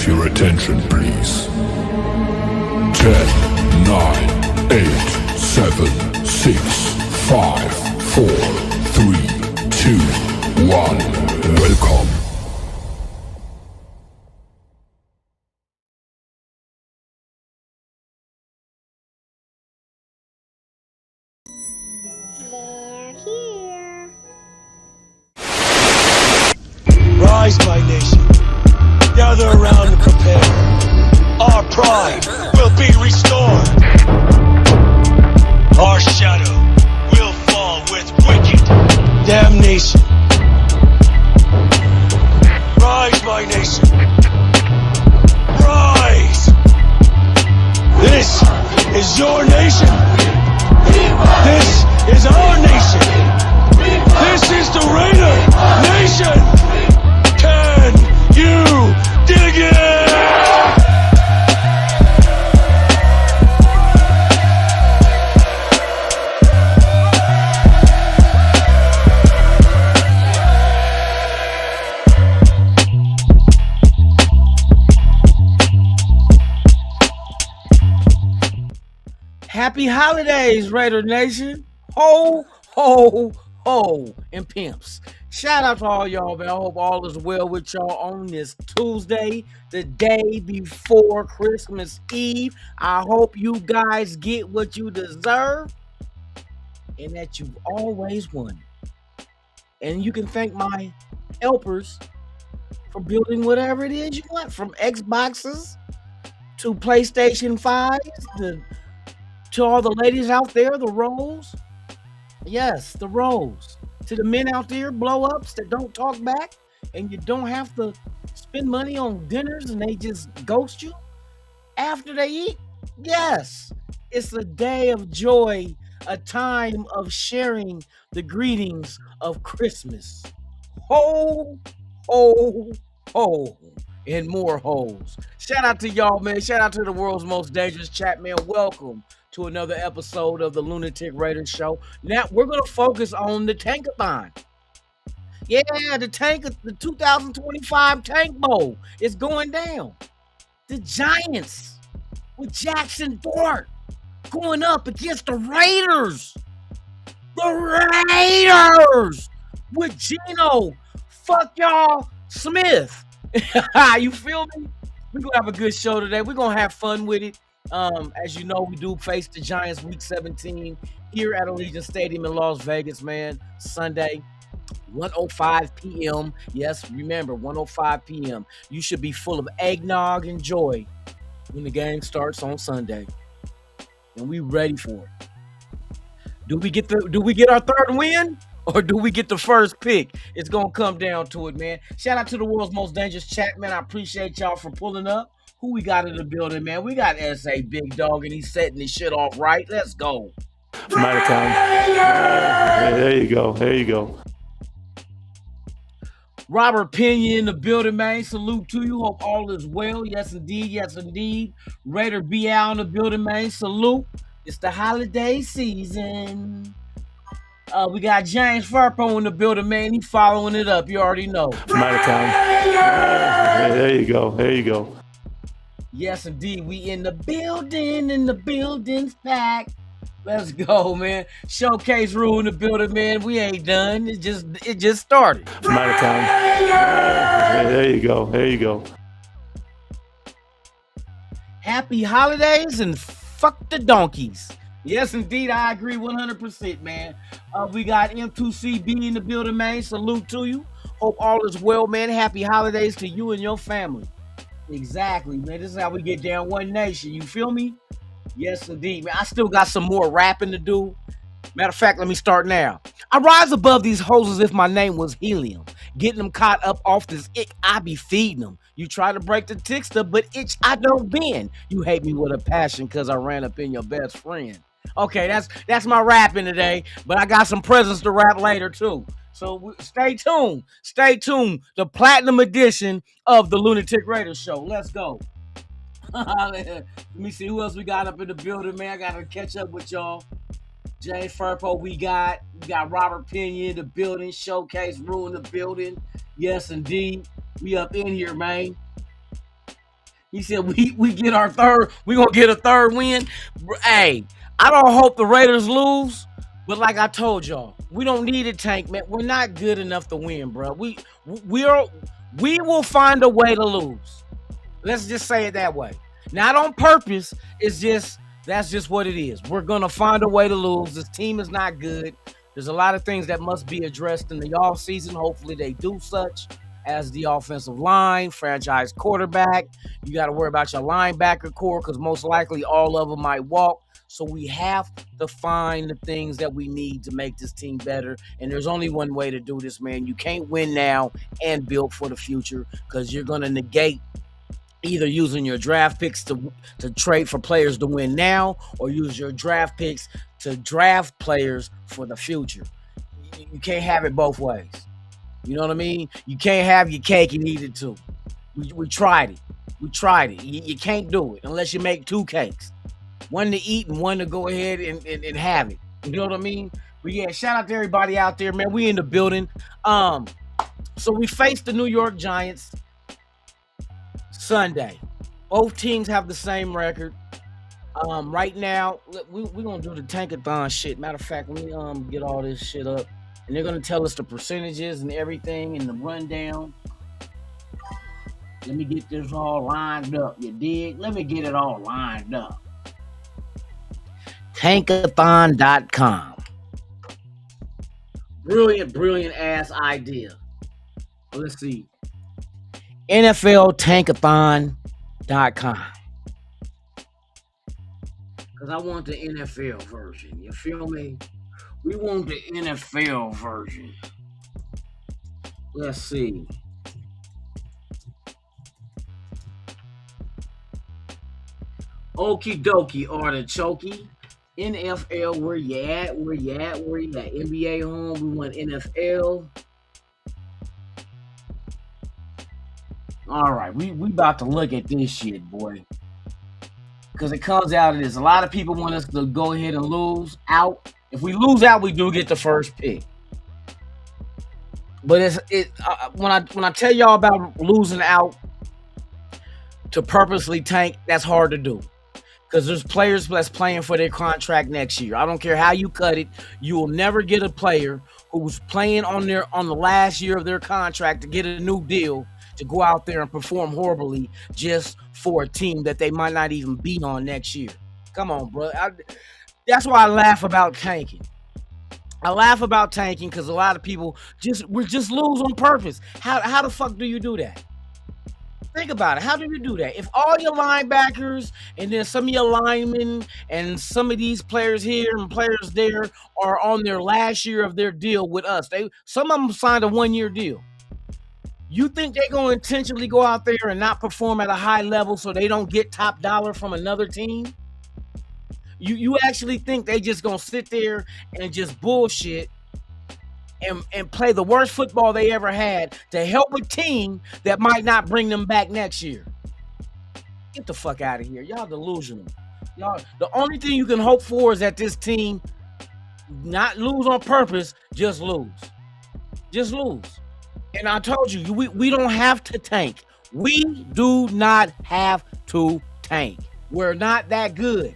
have your attention, please? 10, 9, 8, 7, 6, 5, 4, 3, 2, 1. Welcome. They're here. Rise, my nation. Gather around and prepare. Our pride will be restored. Our shadow will fall with wicked damnation. Rise, my nation. Rise. This is your nation. This is our nation. This is the Raider Nation. Can you dig it? Happy holidays, Raider Nation. Ho, ho, ho, and pimps. Shout out to all y'all, man. I hope all is well with y'all on this Tuesday, the day before Christmas Eve. I hope you guys get what you deserve and that you've always won. And you can thank my helpers for building whatever it is you want, from Xboxes to PlayStation 5s to all the ladies out there, the rolls. Yes, the rolls. To the men out there, blow ups that don't talk back, and you don't have to spend money on dinners and they just ghost you after they eat. Yes, it's a day of joy, a time of sharing the greetings of Christmas. Ho, ho, ho, and more hoes. Shout out to y'all, man. Shout out to the world's most dangerous chat, man. Welcome to another episode of the Lunatic Raiders Show. Now we're gonna focus on the Tankathon. Yeah, the 2025 Tank Bowl is going down. The Giants with Jackson Dart going up against the Raiders. The Raiders with Geno. Fuck y'all, Smith. You feel me? We're gonna have a good show today. We're gonna have fun with it. As you know, we do face the Giants week 17 here at Allegiant Stadium in Las Vegas, man. Sunday, 1:05 p.m. Yes, remember, 1:05 p.m. You should be full of eggnog and joy when the game starts on Sunday. And we ready for it. Do we get our third win? Or do we get the first pick? It's gonna come down to it, man. Shout out to the world's most dangerous chat, man. I appreciate y'all for pulling up. Who we got in the building, man? We got S.A. Big Dog, and he's setting his shit off right. Let's go. I'm out of town. There you go. There you go. Robert Pena in the building, man. Salute to you. Hope all is well. Yes, indeed. Yes, indeed. Raider BL in the building, man. Salute. It's the holiday season. We got James Farpo in the building, man. He following it up. You already know. I'm out of town. There you go. There you go. Yes, indeed. We in the building, and the building's packed. Let's go, man. Showcase Rule in the building, man. We ain't done. It just started. I'm out of town. There you go. There you go. Happy holidays and fuck the donkeys. Yes, indeed. I agree 100%, man. We got M2CB in the building, man. Salute to you. Hope all is well, man. Happy holidays to you and your family. Exactly, man. This is how we get down, one nation. You feel me? Yes, indeed, man. I still got some more rapping to do. Matter of fact, let me start now. I rise above these hoes as if my name was helium. Getting them caught up off this ick, I be feeding them. You try to break the tickster, but itch I don't bend. You hate me with a passion because I ran up in your best friend. Okay, that's my rapping today, but I got some presents to rap later too. So stay tuned. Stay tuned. The platinum edition of the Lunatic Raiders Show. Let's go. Let me see who else we got up in the building, man. I got to catch up with y'all. James Farpo, we got Robert Pena in the building. Showcase Rule in the building. Yes, indeed. We up in here, man. He said we get our third. We gonna get a third win. Hey, I don't hope the Raiders lose, but like I told y'all, we don't need a tank, man. We're not good enough to win, bro. We will find a way to lose. Let's just say it that way. Not on purpose. That's just what it is. We're gonna find a way to lose. This team is not good. There's a lot of things that must be addressed in the offseason. Hopefully they do such as the offensive line, franchise quarterback. You got to worry about your linebacker core because most likely all of them might walk. So we have to find the things that we need to make this team better. And there's only one way to do this, man. You can't win now and build for the future because you're going to negate either using your draft picks to trade for players to win now or use your draft picks to draft players for the future. You can't have it both ways. You know what I mean? You can't have your cake and eat it too. We tried it. We tried it. You can't do it unless you make two cakes. One to eat and one to go ahead and have it. You know what I mean? But yeah, shout out to everybody out there, man. We in the building. So we faced the New York Giants Sunday. Both teams have the same record. Right now, we're going to do the tankathon shit. Matter of fact, let me get all this shit up. And they're going to tell us the percentages and everything and the rundown. Let me get this all lined up, you dig? Let me get it all lined up. Tankathon.com. Brilliant ass idea. Well, let's see. NFLtankathon.com. Because I want the NFL version. You feel me? We want the NFL version. Let's see. Okie dokie, artichokey. NFL, where you at? NBA home, we want NFL. All right, we about to look at this shit, boy. Because it comes out of this. A lot of people want us to go ahead and lose out. If we lose out, we do get the first pick. But when I tell y'all about losing out to purposely tank, that's hard to do. Because there's players that's playing for their contract next year. I don't care how you cut it. You will never get a player who's playing on the last year of their contract to get a new deal to go out there and perform horribly just for a team that they might not even be on next year. Come on, bro. That's why I laugh about tanking. I laugh about tanking because a lot of people just lose on purpose. How the fuck do you do that? Think about it. How do you do that? If all your linebackers and then some of your linemen and some of these players here and players there are on their last year of their deal with us, some of them signed a 1-year deal. You think they're going to intentionally go out there and not perform at a high level so they don't get top dollar from another team? You actually think they just going to sit there and just bullshit and play the worst football they ever had to help a team that might not bring them back next year? Get the fuck out of here. Y'all delusional. Y'all, the only thing you can hope for is that this team not lose on purpose, just lose. Just lose. And I told you, we don't have to tank. We do not have to tank. We're not that good.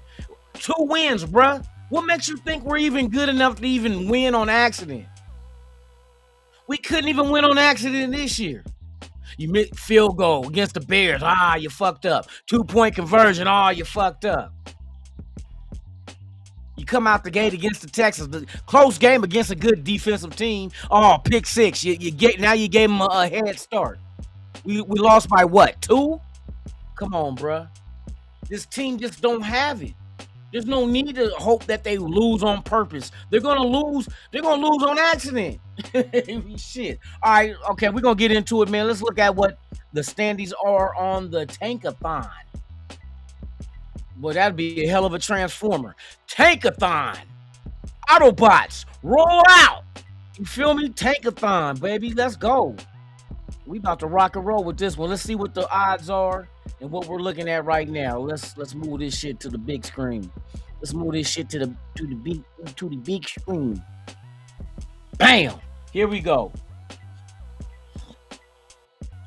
2 wins, bruh. What makes you think we're even good enough to even win on accident? We couldn't even win on accident this year. You missed field goal against the Bears. You fucked up. 2-point conversion. You fucked up. You come out the gate against the Texans. The close game against a good defensive team. Pick 6. Now you gave them a head start. We lost by what? 2? Come on, bruh. This team just don't have it. There's no need to hope that they lose on purpose. They're gonna lose. They're gonna lose on accident. Shit. All right. Okay. We're gonna get into it, man. Let's look at what the standings are on the Tankathon. Boy, that'd be a hell of a transformer. Tankathon. Autobots, roll out. You feel me? Tankathon, baby. Let's go. We about to rock and roll with this one. Let's see what the odds are and what we're looking at right now. Let's move this shit to the big screen. Let's move this shit to the big screen. Bam! Here we go.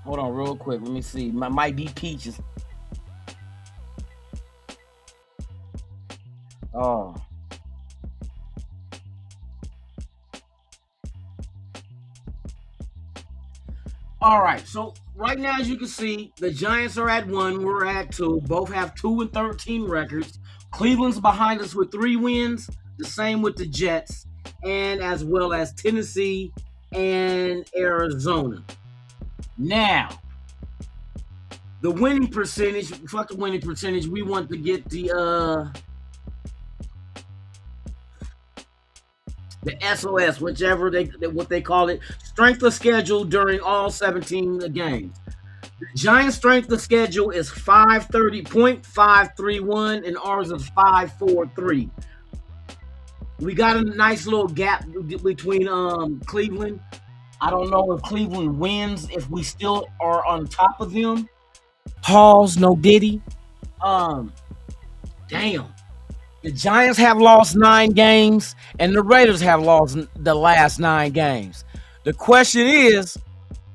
Hold on real quick. Let me see. Might be peaches. Oh. All right. So right now, as you can see, the Giants are at 1. We're at 2. Both have 2-13 records. Cleveland's behind us with 3 wins. The same with the Jets, and as well as Tennessee and Arizona. Now, the winning percentage. Fuck the winning percentage. We want to get the SOS, whichever what they call it, strength of schedule during all 17 games. The Giants' strength of schedule is 530.531, and ours is 543. We got a nice little gap between Cleveland. I don't know if Cleveland wins if we still are on top of them. Pause, no diddy. Damn. The Giants have lost 9 games, and the Raiders have lost the last 9 games. The question is,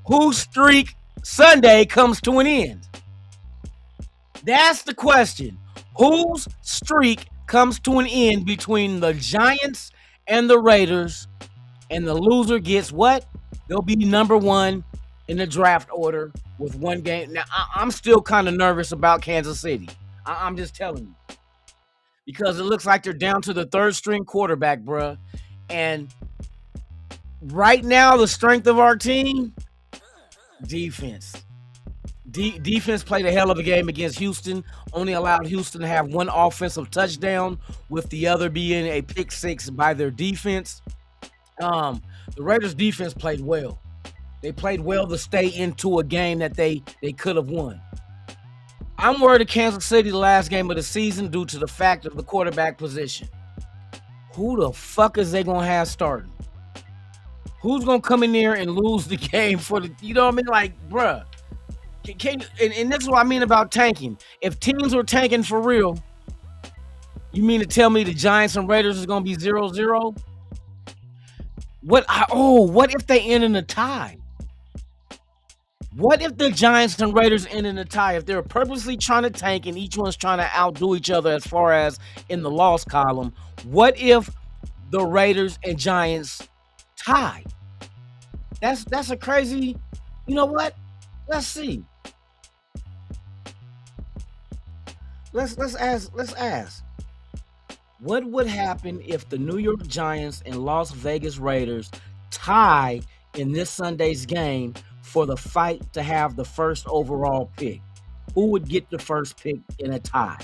whose streak Sunday comes to an end? That's the question. Whose streak comes to an end between the Giants and the Raiders, and the loser gets what? They'll be number 1 in the draft order with 1 game. Now, I'm still kind of nervous about Kansas City. I'm just telling you. Because it looks like they're down to the 3rd string quarterback, bruh. And right now, the strength of our team, defense. Defense played a hell of a game against Houston. Only allowed Houston to have 1 offensive touchdown, with the other being a pick 6 by their defense. The Raiders' defense played well. They played well to stay into a game that they could have won. I'm worried of Kansas City the last game of the season due to the fact of the quarterback position. Who the fuck is they going to have starting? Who's going to come in there and lose the game for the, you know what I mean? Like, bruh. And this is what I mean about tanking. If teams were tanking for real, you mean to tell me the Giants and Raiders is going to be 0-0? What if they end in a tie? What if the Giants and Raiders end in a tie? If they're purposely trying to tank and each one's trying to outdo each other as far as in the loss column, what if the Raiders and Giants tie? That's a crazy, you know what? Let's see. Let's ask. What would happen if the New York Giants and Las Vegas Raiders tie in this Sunday's game for the fight to have the first overall pick? Who would get the first pick in a tie?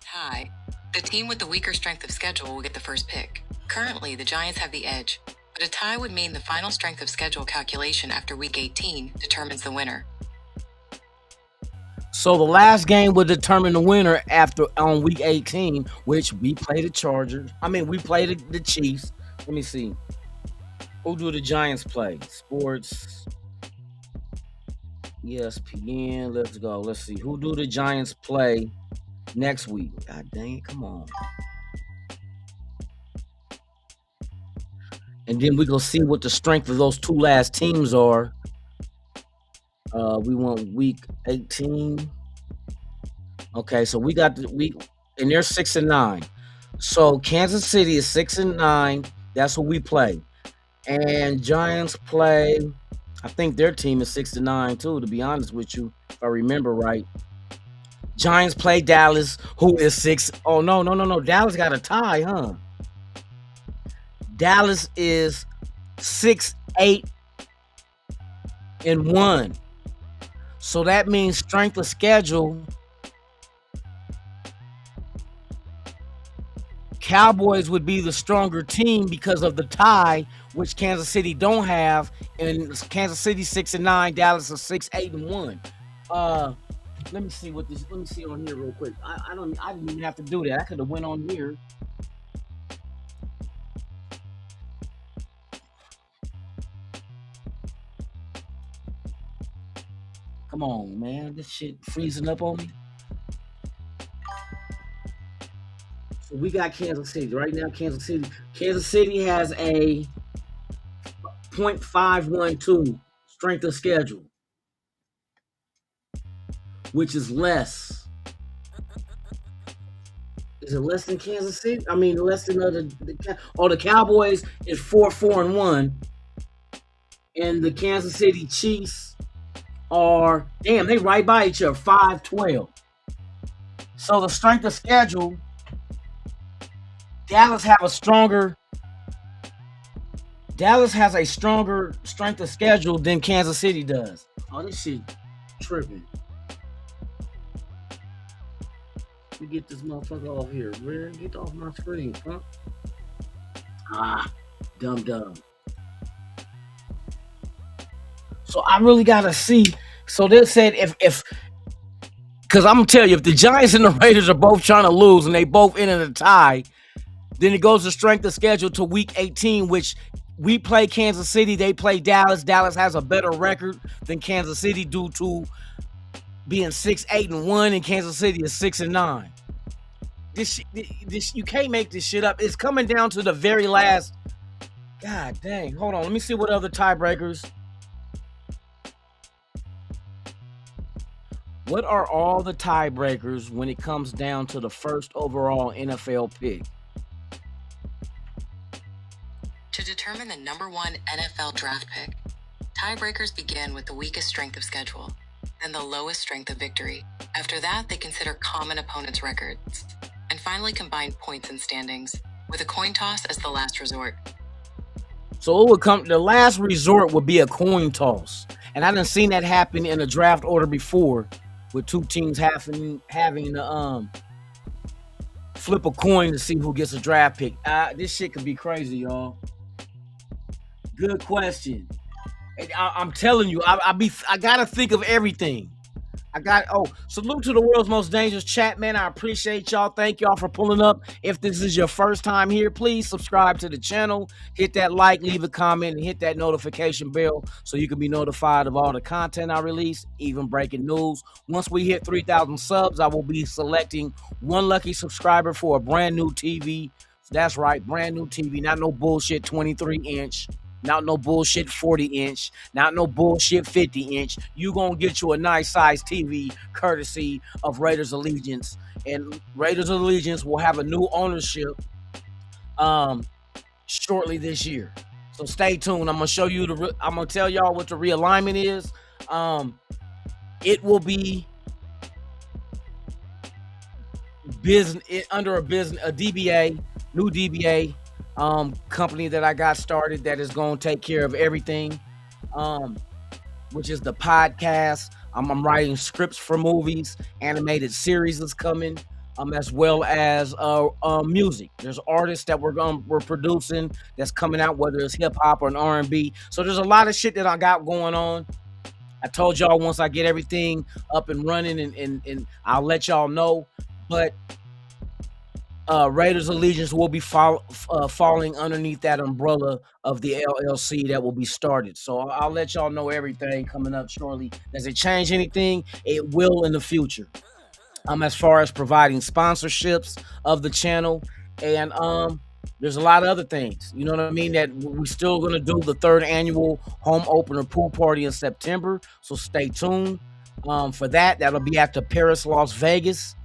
Tie. The team with the weaker strength of schedule will get the first pick. Currently, the Giants have the edge, but a tie would mean the final strength of schedule calculation after Week 18 determines the winner. So the last game would determine the winner on Week 18, which we play the Chargers. We play the Chiefs. Let me see. Who do the Giants play? Sports. ESPN. Let's go. Let's see. Who do the Giants play next week? God dang it. Come on. And then we're going to see what the strength of those 2 last teams are. We want Week 18. Okay, so we got the week, and they're 6-9. So Kansas City is 6-9. That's who we play. And Giants play, I think their team is 6-9 too, to be honest with you, if I remember right. Giants play Dallas, who is 6. Oh, no. Dallas got a tie, huh? Dallas is 6-8-1. So that means strength of schedule. Cowboys would be the stronger team because of the tie, which Kansas City don't have. And Kansas City 6-9, Dallas is 6-8-1. Let me see on here real quick. I didn't even have to do that. I could have went on here. Come on, man. This shit freezing up on me. So we got Kansas City. Right now, Kansas City has a 0.512 strength of schedule. which is less. Is it less than Kansas City? I mean, less than the Cowboys is 4-4-1, and the Kansas City Chiefs are they right by each other, 5-12. So the strength of schedule, Dallas has a stronger strength of schedule than Kansas City does. Oh, this shit tripping. Let me get this motherfucker off here. Where? Get off my screen, huh? Dumb. So I really gotta see. So they said if because I'm gonna tell you, if the Giants and the Raiders are both trying to lose and they both end in a tie, then it goes to strength of schedule to week 18, which we play Kansas City, they play Dallas. Dallas has a better record than Kansas City due to being 6-8-1, and Kansas City is 6-9. This you can't make this shit up. It's coming down to the very last. God dang. Hold on. Let me see what other tiebreakers. What are all the tiebreakers when it comes down to the first overall NFL pick? To determine the number one NFL draft pick, tiebreakers begin with the weakest strength of schedule, then the lowest strength of victory. After that, they consider common opponents' records, and finally combine points and standings, with a coin toss as the last resort. So it would come. The last resort would be a coin toss, and I done seen that happen in a draft order before, with two teams having to flip a coin to see who gets a draft pick. This shit could be crazy, y'all. Good question. And I'm telling you, I gotta think of everything. Salute to the world's most dangerous chat, man. I appreciate y'all. Thank y'all for pulling up. If this is your first time here, please subscribe to the channel, hit that like, leave a comment, and hit that notification bell so you can be notified of all the content I release, even breaking news. Once we hit 3,000 subs, I will be selecting one lucky subscriber for a brand new TV. That's right, brand new TV, not no bullshit 23-inch. Not no bullshit 40-inch, not no bullshit 50-inch. You gonna get you a nice size TV courtesy of Raiders Allegiance. And Raiders Allegiance will have a new ownership shortly this year. So stay tuned. I'm gonna show you I'm gonna tell y'all what the realignment is. It will be under a DBA, new DBA. Company that I got started that is going to take care of everything, which is the podcast. I'm writing scripts for movies, animated series is coming, as well as music. There's artists that we're producing that's coming out, whether it's hip hop or an R&B. So there's a lot of shit that I got going on. I told y'all once I get everything up and running, and I'll let y'all know. But Raiders Allegiance will be falling underneath that umbrella of the LLC that will be started. So I'll let y'all know everything coming up shortly. Does it change anything? It will in the future. As far as providing sponsorships of the channel, and there's a lot of other things. You know what I mean? That we're still gonna do the 3rd annual home opener pool party in September. So stay tuned for that. That'll be at the Paris, Las Vegas.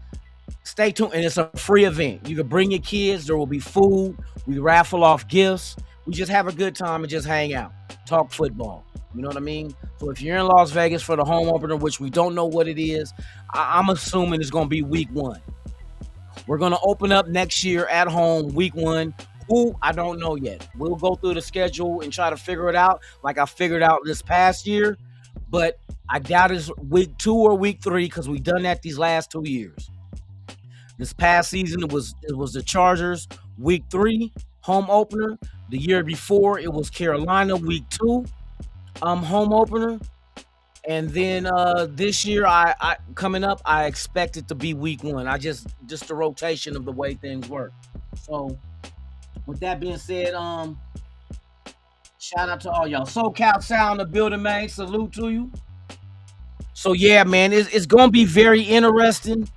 Stay tuned, and it's a free event. You can bring your kids. There will be food. We raffle off gifts. We just have a good time and just hang out, talk football. You know what I mean? So if you're in Las Vegas for the home opener, which we don't know what it is, I'm assuming it's going to be week 1. We're going to open up next year at home, week 1. Who? I don't know yet. We'll go through the schedule and try to figure it out like I figured out this past year. But I doubt it's week 2 or week 3 because we've done that these last 2 years. This past season, it was the Chargers, week 3, home opener. The year before, it was Carolina, week 2, home opener. And then this year, I coming up, I expect it to be week 1. Just the rotation of the way things work. So, with that being said, shout out to all y'all. SoCal Sound, the building, man. Salute to you. So, yeah, man, it's going to be very interesting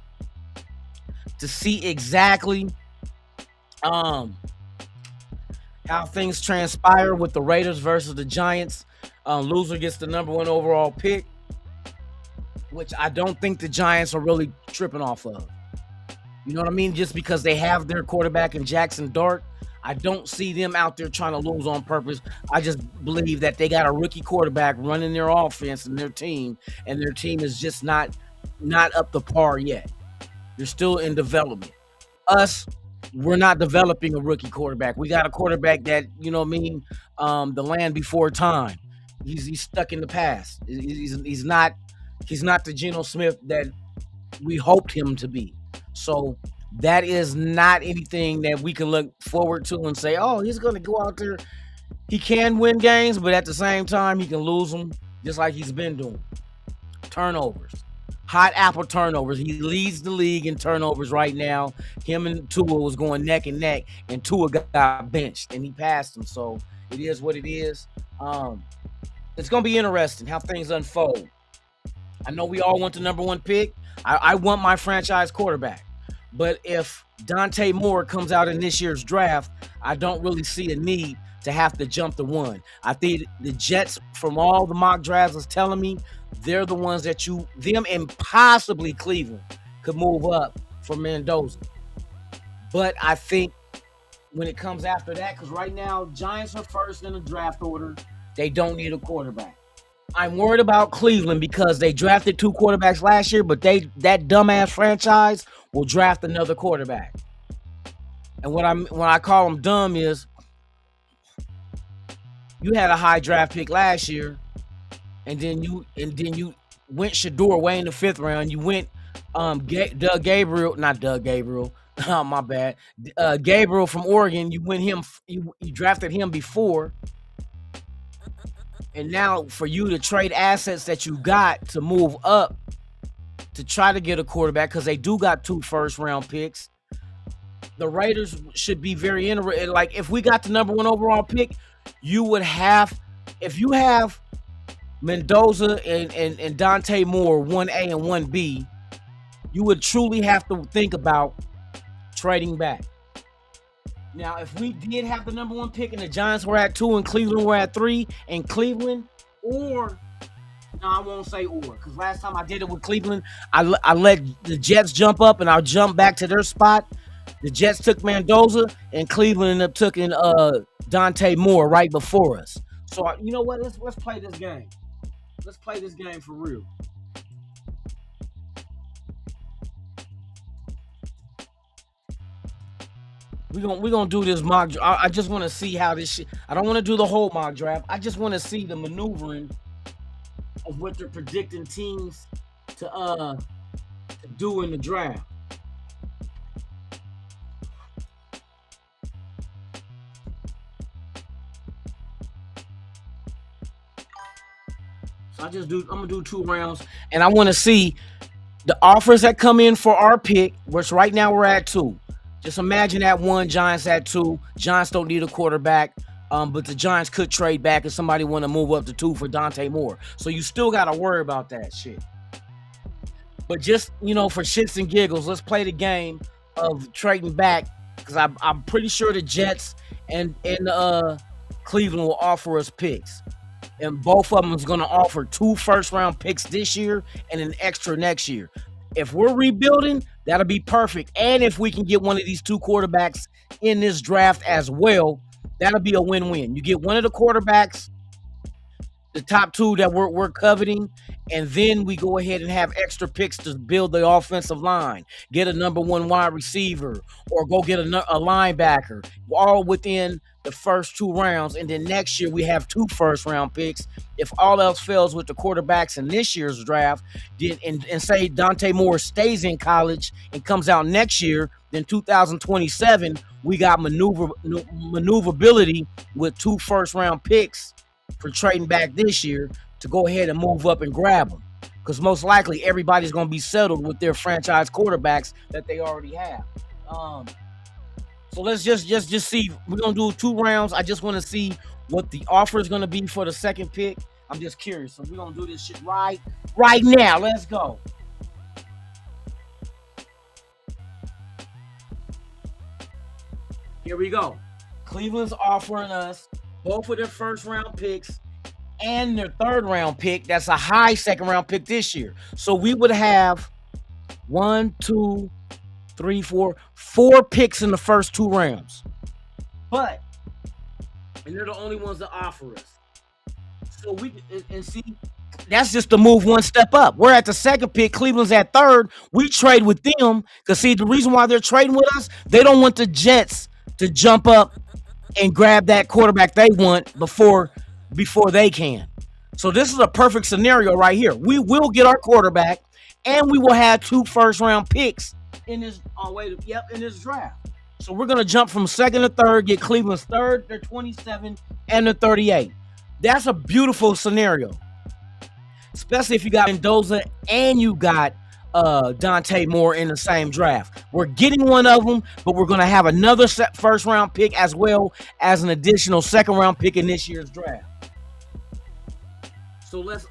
to see exactly how things transpire with the Raiders versus the Giants. Loser gets the number 1 overall pick. which I don't think the Giants are really tripping off of. You know what I mean? Just because they have their quarterback in Jackson Dart, I don't see them out there trying to lose on purpose. I just believe that they got a rookie quarterback running their offense and their team is just not up to par yet. They're still in development. Us, we're not developing a rookie quarterback. We got a quarterback that, you know what I mean, the land before time. He's stuck in the past. He's not the Geno Smith that we hoped him to be. So that is not anything that we can look forward to and say, oh, he's going to go out there. He can win games, but at the same time, he can lose them just like he's been doing. Turnovers. Hot apple turnovers. He leads the league in turnovers right now. Him and Tua was going neck and neck, and Tua got benched, and he passed him. So it is what it is. It's going to be interesting how things unfold. I know we all want the number one pick. I want my franchise quarterback. But if Dante Moore comes out in this year's draft, I don't really see a need to have to jump to one. I think the Jets, from all the mock drafts, is telling me they're the ones that them and possibly Cleveland could move up for Mendoza. But I think when it comes after that, because right now, Giants are first in the draft order. They don't need a quarterback. I'm worried about Cleveland because they drafted 2 quarterbacks last year, but that dumbass franchise will draft another quarterback. And when I call them dumb is, you had a high draft pick last year, and then you went Shador way in the 5th round. You went Doug Gabriel, not Doug Gabriel. Oh, my bad. Gabriel from Oregon. You went him. You drafted him before. And now for you to trade assets that you got to move up to try to get a quarterback, because they do got 2 first-round picks, the Raiders should be very interested. Like, if we got the number 1 overall pick, you would have, if you have Mendoza and Dante Moore 1A and 1B, you would truly have to think about trading back. Now, if we did have the number 1 pick and the Giants were at 2 and Cleveland were at 3, and Cleveland, or, no, I won't say or, because last time I did it with Cleveland, I let the Jets jump up and I'll jump back to their spot. The Jets took Mendoza and Cleveland ended up taking Dante Moore right before us. So, you know what? Let's play this game. Let's play this game for real. We're gonna do this mock draft. I just want to see how this shit. I don't want to do the whole mock draft. I just want to see the maneuvering of what they're predicting teams to do in the draft. So I'm gonna do 2 rounds, and I want to see the offers that come in for our pick, which right now we're at 2. Just imagine at 1, Giants at 2. Giants don't need a quarterback, but the Giants could trade back if somebody want to move up to 2 for Dante Moore. So you still got to worry about that shit. But just, for shits and giggles, let's play the game of trading back, because I'm pretty sure the Jets and Cleveland will offer us picks. And both of them is going to offer 2 first-round picks this year and an extra next year. If we're rebuilding, that'll be perfect. And if we can get one of these 2 quarterbacks in this draft as well, that'll be a win-win. You get one of the quarterbacks, the top 2 that we're coveting, and then we go ahead and have extra picks to build the offensive line, get a number 1 wide receiver, or go get a linebacker, all within the first 2 rounds. And then next year we have 2 first-round picks. If all else fails with the quarterbacks in this year's draft, and say Dante Moore stays in college and comes out next year, then 2027 we got maneuverability with 2 first-round picks for trading back this year to go ahead and move up and grab them, because most likely everybody's going to be settled with their franchise quarterbacks that they already have. So let's just see. We're going to do 2 rounds. I just want to see what the offer is going to be for the second pick. I'm just curious. So we're going to do this shit right now. Let's go. Here we go. Cleveland's offering us both of their first round picks and their 3rd round pick. That's a high 2nd round pick this year. So we would have 1, 2, 3, 4 picks in the first 2 rounds. But, and they're the only ones that offer us. So we and see, that's just to move one step up. We're at the 2nd pick. Cleveland's at 3rd. We trade with them because see, the reason why they're trading with us, they don't want the Jets to jump up and grab that quarterback they want before they can. So this is a perfect scenario right here. We will get our quarterback, and we will have 2 first-round picks in this. In this draft. So we're gonna jump from 2nd to 3rd, get Cleveland's 3rd, their 27, and the 38. That's a beautiful scenario, especially if you got Mendoza and you got Dante Moore in the same draft. We're getting one of them, but we're gonna have another first round pick as well as an additional 2nd round pick in this year's draft. So let's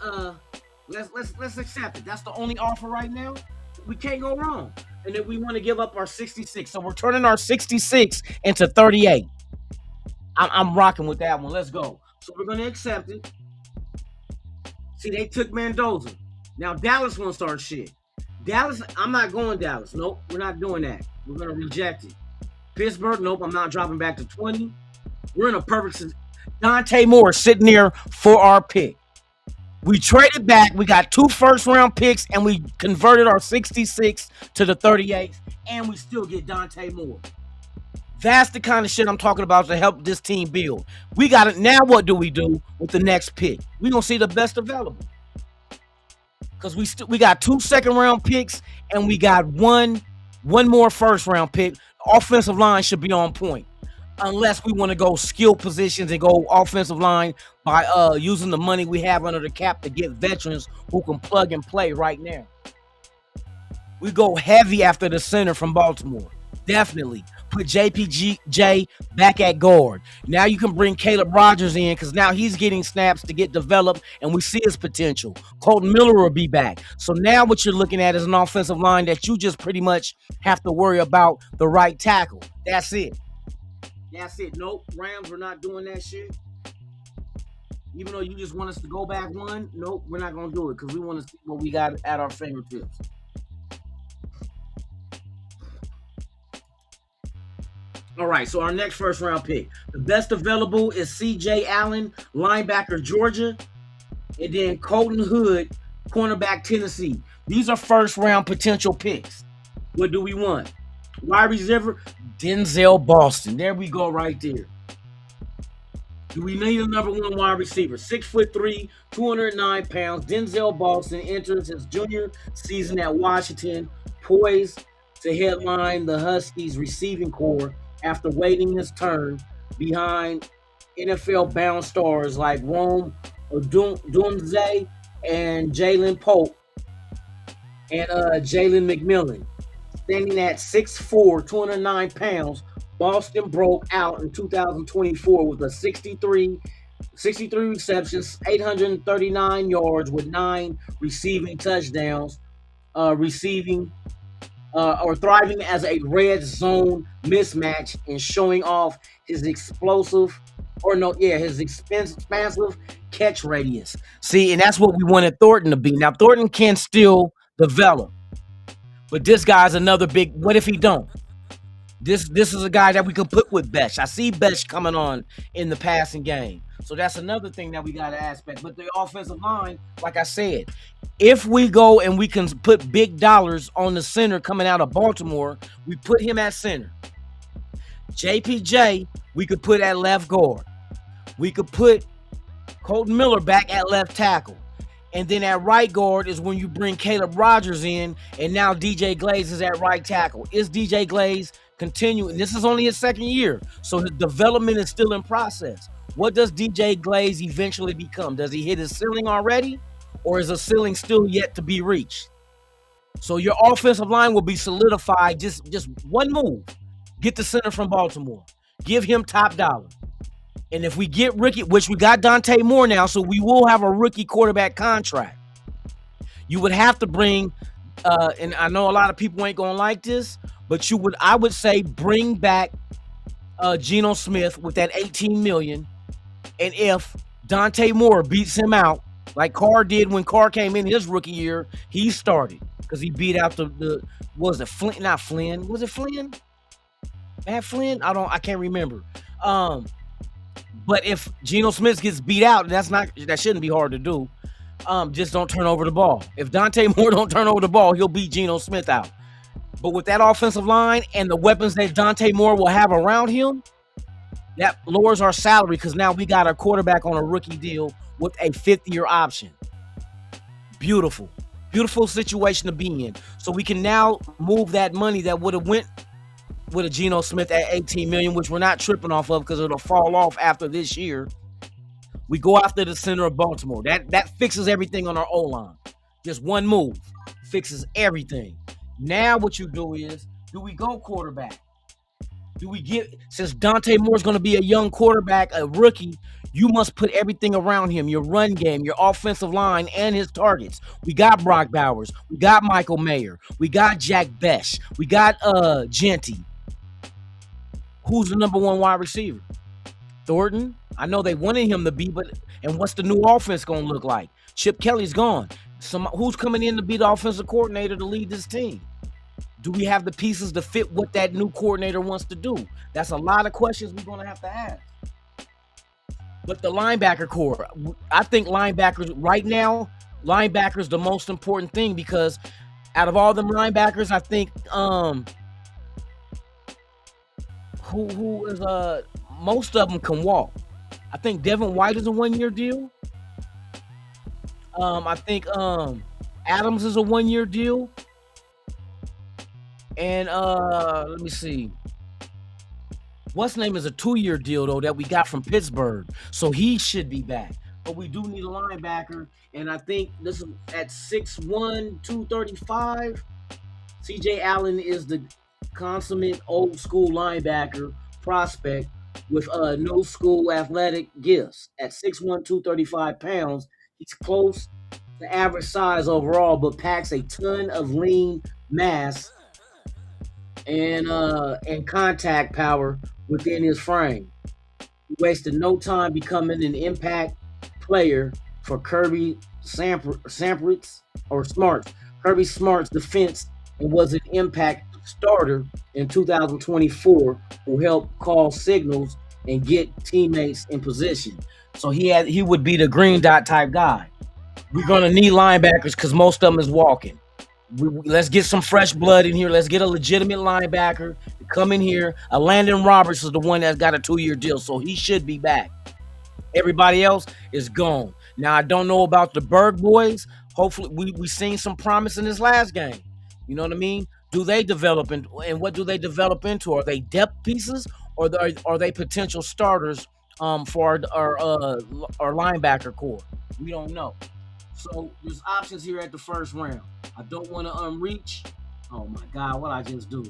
accept it. That's the only offer right now. We can't go wrong. And then we want to give up our 66. So we're turning our 66 into 38. I'm rocking with that one. Let's go. So we're gonna accept it. See, they took Mendoza. Now Dallas won't start shit. Dallas, I'm not going Dallas. Nope, we're not doing that. We're going to reject it. Pittsburgh, nope, I'm not dropping back to 20. We're in a perfect... Dante Moore sitting there for our pick. We traded back. We got 2 first-round picks, and we converted our 66 to the 38, and we still get Dante Moore. That's the kind of shit I'm talking about to help this team build. We got it. Now what do we do with the next pick? We're going to see the best available. Because we got 2 second-round picks, and we got one more first-round pick. Offensive line should be on point. Unless we want to go skill positions and go offensive line by using the money we have under the cap to get veterans who can plug and play right now. We go heavy after the center from Baltimore. Definitely. Put JPJ back at guard. Now you can bring Caleb Rogers in because now he's getting snaps to get developed and we see his potential. Colton Miller will be back. So now what you're looking at is an offensive line that you just pretty much have to worry about the right tackle. That's it. That's it. Nope. Rams, we're not doing that shit. Even though you just want us to go back one, nope, we're not going to do it because we want to see what we got at our fingertips. All right, so our next first-round pick. The best available is C.J. Allen, linebacker, Georgia, and then Colton Hood, cornerback, Tennessee. These are first-round potential picks. What do we want? Wide receiver, Denzel Boston. There we go right there. Do we need a number 1 wide receiver? 6'3", 209 pounds. Denzel Boston enters his junior season at Washington, poised to headline the Huskies receiving corps after waiting his turn behind NFL-bound stars like Rome Odunze and Jalen Pope and Jalen McMillan. Standing at 6'4", 209 pounds, Boston broke out in 2024 with a 63 receptions, 839 yards with 9 receiving touchdowns, thriving as a red zone mismatch and showing off his expansive catch radius. See, and that's what we wanted Thornton to be. Now, Thornton can still develop, but this guy's another big, what if he don't? This is a guy that we can put with Besh. I see Besh coming on in the passing game. So that's another thing that we got to aspect. But the offensive line, like I said, if we go and we can put big dollars on the center coming out of Baltimore, we put him at center. JPJ, we could put at left guard. We could put Colton Miller back at left tackle. And then at right guard is when you bring Caleb Rogers in, and now DJ Glaze is at right tackle. Is DJ Glaze continuing? This is only his 2nd year, so his development is still in process. What does DJ Glaze eventually become? Does he hit his ceiling already, or is the ceiling still yet to be reached? So your offensive line will be solidified. Just one move. Get the center from Baltimore. Give him top dollar. And if we get rookie, which we got Dante Moore now, so we will have a rookie quarterback contract. You would have to bring, and I know a lot of people ain't gonna like this, but I would say bring back Geno Smith with that $18 million. And if Dante Moore beats him out like Carr did when Carr came in his rookie year. He started because he beat out the was it Flynn? Not Flynn. Was it Flynn? Matt Flynn? I can't remember. But if Geno Smith gets beat out, that shouldn't be hard to do. Just don't turn over the ball. If Dante Moore don't turn over the ball, he'll beat Geno Smith out. But with that offensive line and the weapons that Dante Moore will have around him, that lowers our salary because now we got a quarterback on a rookie deal with a 5th-year option. Beautiful. Beautiful situation to be in. So we can now move that money that would have went with a Geno Smith at $18 million, which we're not tripping off of because it'll fall off after this year. We go after the center of Baltimore. That fixes everything on our O-line. Just one move fixes everything. Now what you do is, do we go quarterback? Since Dante Moore's going to be a young quarterback, a rookie, you must put everything around him, your run game, your offensive line, and his targets. We got Brock Bowers. We got Michael Mayer. We got Jack Besh. We got Genty. Who's the number 1 wide receiver? Thornton? I know they wanted him to be, and what's the new offense going to look like? Chip Kelly's gone. Who's coming in to be the offensive coordinator to lead this team? Do we have the pieces to fit what that new coordinator wants to do? That's a lot of questions we're going to have to ask. But the linebacker core, I think linebackers right now, linebackers the most important thing because out of all them linebackers, I think who is most of them can walk. I think Devin White is a 1-year deal. I think Adams is a 1-year deal. And let me see. What's name is a 2-year deal though that we got from Pittsburgh. So he should be back. But we do need a linebacker. And I think this is at 6'1", 235. CJ Allen is the consummate old school linebacker prospect with no school athletic gifts. At 6'1", 235 pounds, he's close to average size overall, but packs a ton of lean mass and contact power within his frame. He wasted no time becoming an impact player for Kirby Smart's defense and was an impact starter in 2024 who helped call signals and get teammates in position. So he would be the green dot type guy. We're going to need linebackers because most of them is walking. Let's get some fresh blood in here. Let's get a legitimate linebacker to come in here. Landon Roberts is the one that's got a 2-year deal, so he should be back. Everybody else is gone. Now, I don't know about the Berg boys. Hopefully, we seen some promise in this last game. You know what I mean? Do they develop, and what do they develop into? Are they depth pieces, or are they potential starters for our linebacker core? We don't know. So there's options here at the first round. I don't want to reach. Oh my God, what I just do?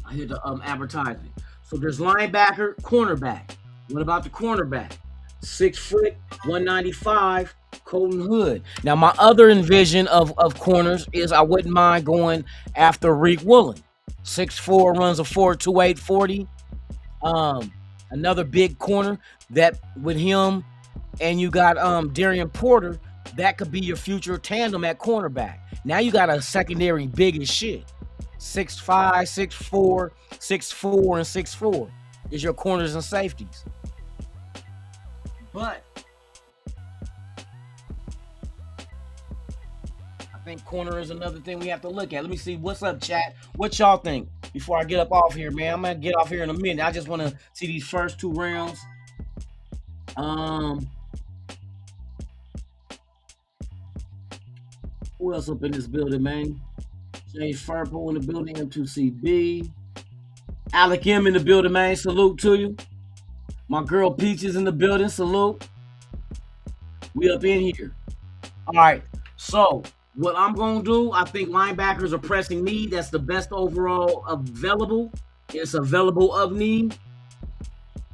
I hit the advertisement. So there's linebacker, cornerback. What about the cornerback? 6 foot, 195, Colton Hood. Now my other envision of corners is I wouldn't mind going after Reek Woolen. 6'4", runs a 4.28 40. Another big corner that with him, and you got Darian Porter, that could be your future tandem at cornerback. Now you got a secondary big as shit. 6'5", 6'4", 6'4", and 6'4" is your corners and safeties. But I think corner is another thing we have to look at. Let me see what's up, chat. What y'all think before I get up off here, man? I'm gonna get off here in a minute. I just want to see these first 2 rounds. Who else up in this building, man? James Furpo in the building, M2CB. Alec M in the building, man. Salute to you. My girl Peaches in the building. Salute. We up in here. All right. So what I'm going to do, I think linebackers are pressing need. That's the best overall available. It's available of need.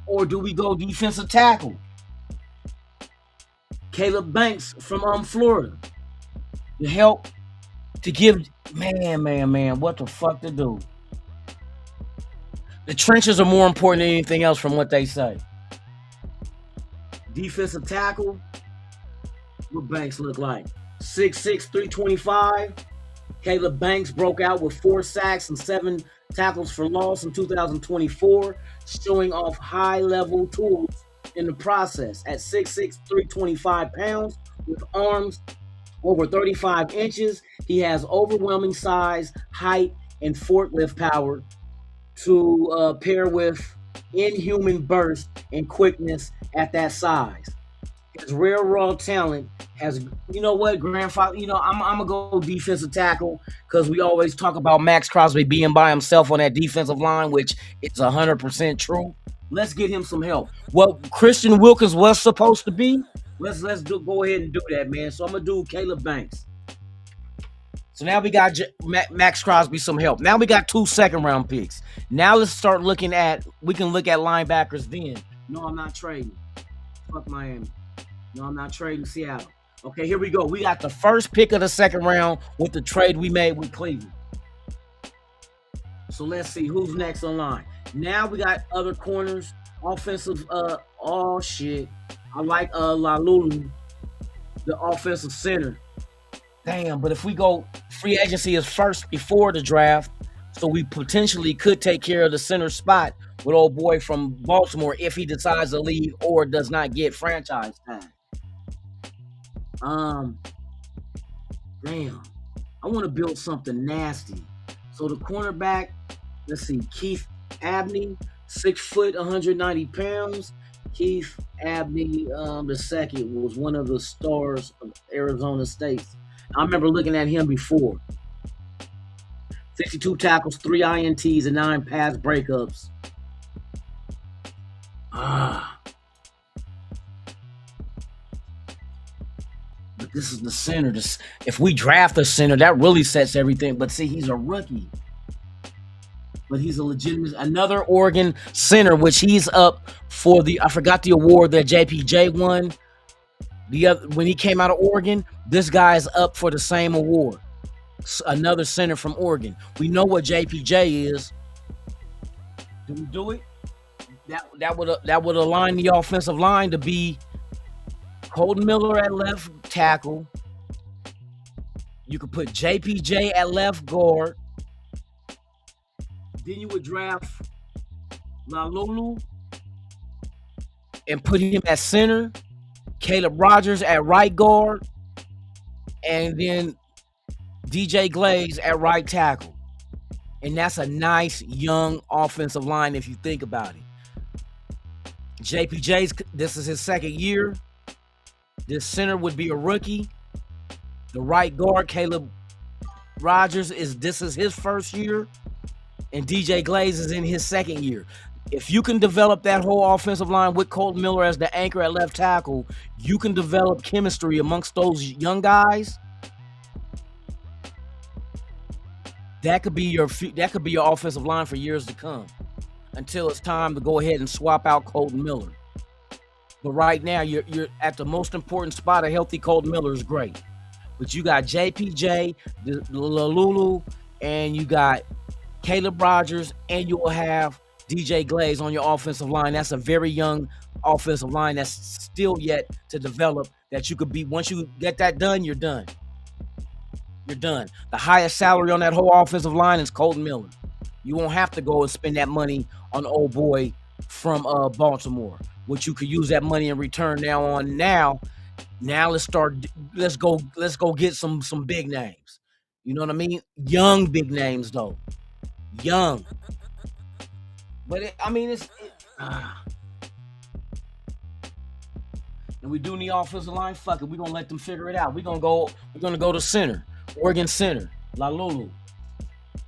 Or do we go defensive tackle? Caleb Banks from Florida. To help to give, man, what the fuck to do? The trenches are more important than anything else from what they say. Defensive tackle, what Banks look like? 6'6", 325. Caleb Banks broke out with 4 sacks and 7 tackles for loss in 2024, showing off high-level tools in the process. At 6'6", 325 pounds, with arms over 35 inches, he has overwhelming size, height, and forklift power to pair with inhuman burst and quickness at that size. His rare raw talent has, you know what, grandfather, I'm gonna go defensive tackle because we always talk about Max Crosby being by himself on that defensive line, which it's 100% true. Let's get him some help. What Christian Wilkins was supposed to be, let's go ahead and do that, man. So I'm gonna do Caleb Banks. So now we got Max Crosby some help. Now we got 2 second-round picks. Now let's start looking at. We can look at linebackers then. No, I'm not trading. Fuck Miami. No, I'm not trading Seattle. Okay, here we go. We got the first pick of the second round with the trade we made with Cleveland. So let's see who's next on line. Now we got other corners, offensive. Oh shit, I like Lalulu, the offensive center. Damn, but if we go, free agency is first before the draft, so we potentially could take care of the center spot with old boy from Baltimore if he decides to leave or does not get franchise time. Damn, I want to build something nasty. So the cornerback, let's see, Keith Abney, 6 foot, 190 pounds. Keith Abney, the second, was one of the stars of Arizona State. I remember looking at him before. 62 tackles, 3 INTs, and 9 pass breakups. But this is the center. If we draft a center, that really sets everything. But see, he's a rookie. But he's a legitimate, another Oregon center, which he's up for I forgot the award that JPJ won. When he came out of Oregon, this guy is up for the same award. Another center from Oregon. We know what JPJ is. Do we do it? That would align the offensive line to be Colton Miller at left tackle. You could put JPJ at left guard. Then you would draft Lalulu and put him at center. Caleb Rogers at right guard, and then DJ Glaze at right tackle. And that's a nice young offensive line if you think about it. this is his second year. This center would be a rookie. The right guard, Caleb Rogers, this is his first year. And DJ Glaze is in his second year. If you can develop that whole offensive line with Colton Miller as the anchor at left tackle, you can develop chemistry amongst those young guys. That could be your offensive line for years to come, until it's time to go ahead and swap out Colton Miller. But right now, you're at the most important spot. A healthy Colton Miller is great, but you got JPJ, Lalulu, and you got Caleb Rogers, and you will have DJ Glaze on your offensive line. That's a very young offensive line that's still yet to develop, that you could be. Once you get that done, you're done. You're done. The highest salary on that whole offensive line is Colton Miller. You won't have to go and spend that money on old boy from Baltimore, which you could use that money in return now. Let's go get some big names. You know what I mean? Young big names though. Young. But and we do need offensive line. Fuck it, we're gonna let them figure it out. We're gonna go to center, Oregon center, Lalulu.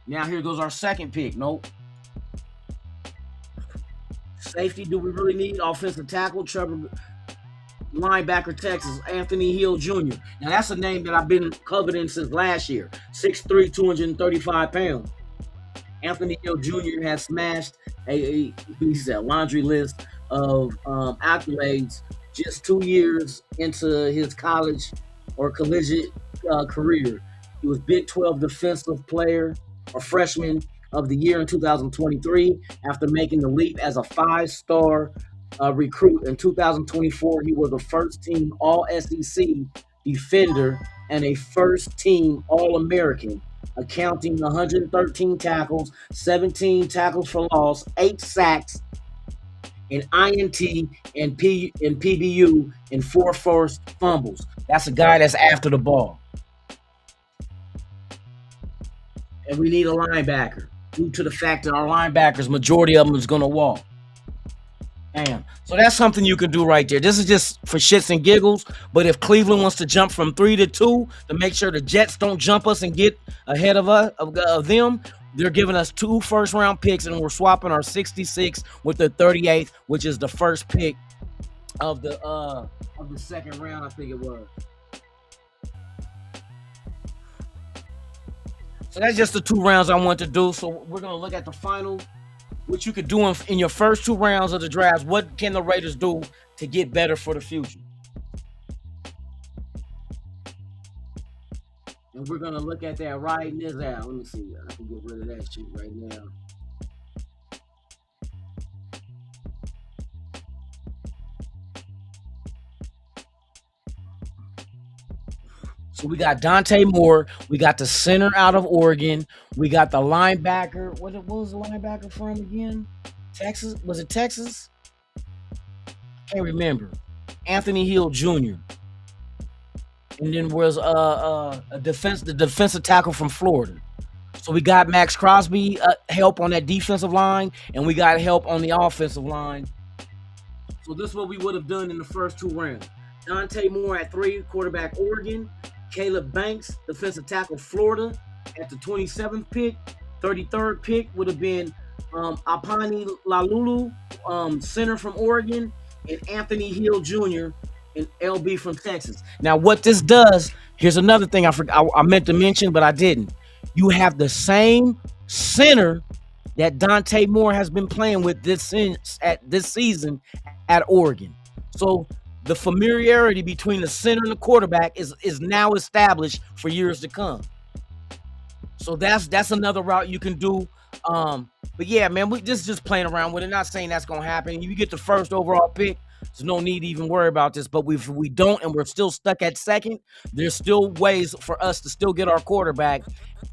Now here goes our second pick. Nope. Safety, do we really need offensive tackle? Trevor, linebacker, Texas, Anthony Hill Jr. Now that's a name that I've been coveting since last year. 6'3", 235 pounds. Anthony Hill Jr. has smashed a laundry list of accolades just 2 years into his college or collegiate career. He was Big 12 defensive player or freshman of the Year in 2023 after making the leap as a five-star recruit. In 2024, he was a first-team All-SEC defender and a first-team All-American, accounting 113 tackles, 17 tackles for loss, 8 sacks, an INT and PBU, and 4 forced fumbles. That's a guy that's after the ball. And we need a linebacker due to the fact that our linebackers, majority of them is going to walk. Damn. So that's something you can do right there. This is just for shits and giggles. But if Cleveland wants to jump from 3 to 2 to make sure the Jets don't jump us and get ahead of us of them, they're giving us 2 first-round picks, and we're swapping our 66 with the 38th, which is the first pick of the second round, I think it was. So that's just the 2 rounds I want to do. So we're gonna look at the final, what you could do in your first 2 rounds of the draft. What can the Raiders do to get better for the future? And we're gonna look at that riding this out. Let me see. I can get rid of that shit right now. So we got Dante Moore. We got the center out of Oregon. We got the linebacker. What was the linebacker from again? Texas? Was it Texas? Can't remember. Anthony Hill Jr. And then was the defensive tackle from Florida. So we got Max Crosby help on that defensive line, and we got help on the offensive line. So this is what we would have done in the first 2 rounds. Dante Moore at 3, quarterback Oregon. Caleb Banks, defensive tackle Florida, at the 27th pick. 33rd pick would have been Apani Lalulu, center from Oregon, and Anthony Hill Jr., and LB from Texas. Now, what this does, here's another thing I meant to mention, but I didn't. You have the same center that Dante Moore has been playing with this season at Oregon. So the familiarity between the center and the quarterback is now established for years to come. So that's another route you can do. But yeah, man, we just playing around with it. Not saying that's gonna happen. You get the first overall pick, there's no need to even worry about this. But if we don't, and we're still stuck at second, there's still ways for us to still get our quarterback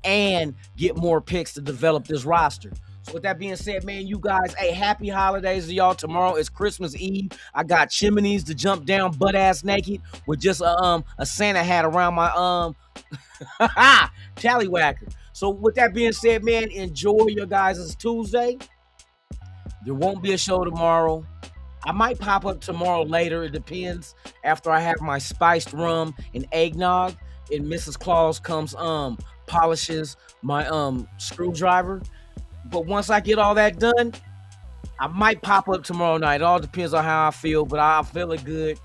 and get more picks to develop this roster. So with that being said, man, you guys, hey, happy holidays to y'all. Tomorrow is Christmas Eve. I got chimneys to jump down butt ass naked with just a Santa hat around my tallywhacker. So with that being said, man, enjoy your guys' Tuesday. There won't be a show tomorrow. I might pop up tomorrow later. It depends. After I have my spiced rum and eggnog, and Mrs. Claus comes polishes my screwdriver. But once I get all that done, I might pop up tomorrow night. It all depends on how I feel, but I'm feeling good.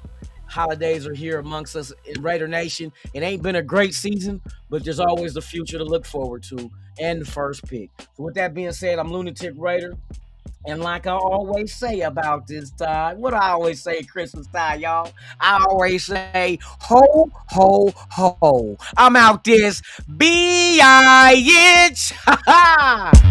Holidays are here amongst us in Raider Nation. It ain't been a great season, but there's always the future to look forward to and the first pick. So with that being said, I'm Lunatik Raider. And like I always say about this time, what I always say at Christmas time, y'all, I always say, ho, ho, ho. I'm out this bitch. Ha ha.